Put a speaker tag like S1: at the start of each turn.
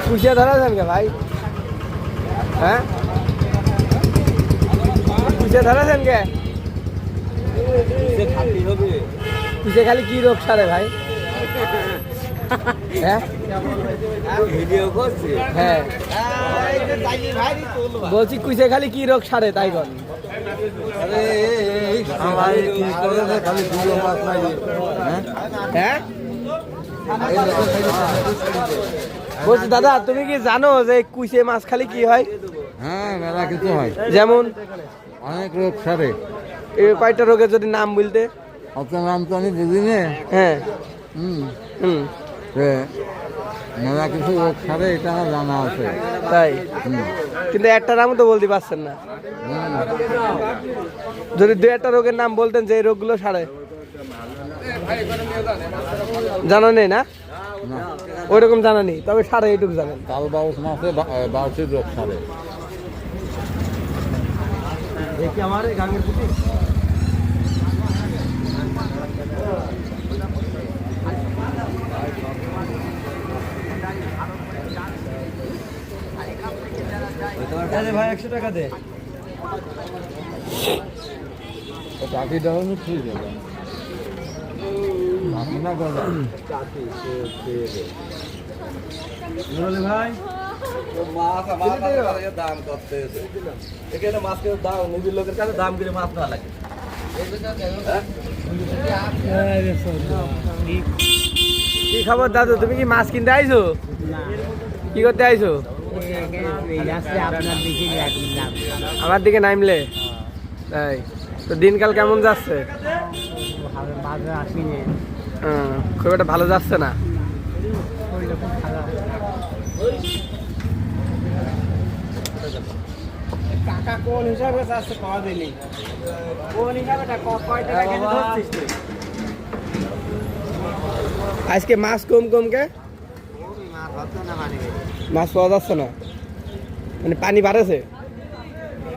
S1: কুচিয়া ধরাছেন কে ভাই? হ্যাঁ, কুচিয়া ধরাছেন কে? কুচিয়া খালি কি রোগ সারে ভাই? হ্যাঁ হ্যাঁ, বলছি কুচিয়া খালি কি রোগ সারে তাই কর। হ্যাঁ বলছি দাদা, তুমি কি জানো যে কুইচে মাছ খালি কি হয়?
S2: হ্যাঁ, মেলা কিছু হয়,
S1: যেমন
S2: অনেক রোগ সারে।
S1: কয়টা রোগের যদি নাম বলতে?
S2: অত নাম তো আমি বুঝি না।
S1: হ্যাঁ,
S2: হুম,
S1: হুম,
S2: মেলা কিছু রোগ সারে, এটা আমার জানা আছে।
S1: তাই? কিন্তু একটা নামও তো বলতে পারছেন না। যদি দু একটা রোগের নাম বলতেন যে এই রোগগুলো সারে। জানা নেই না? ওই রকম জানা নেই, তবে সারে এইটুকু জানেন।
S2: কাল বাউস মাসে বাউসের রোগ সারে।
S1: আমার গাঙ্গের প্রতি ভাই 100 টাকা দে।
S2: চাকরি দেওয়া ঠিক আছে না কথা।
S1: ভাই
S3: দাম করতে এখানে মাছের দাম নিজের লোকের কাছে দাম করে মাছ না লাগে।
S1: কি খবর দাদু, তুমি কি মাছ কিনতে আইছো? কি করতে আইছো? আমার দিকে নামলে তাই তো? দিনকাল কেমন যাচ্ছে? খুব একটা ভালো যাচ্ছে না। কাকা কোন হিসাবে যাচ্ছে পাওয়া দিলি? কোন হিসাবে কয় টাকা কেজি ধরছিস তুই? আজকে মাছ কম কম কে? মাছ পাওয়া যাচ্ছে না, মানে পানি বাড়েছে।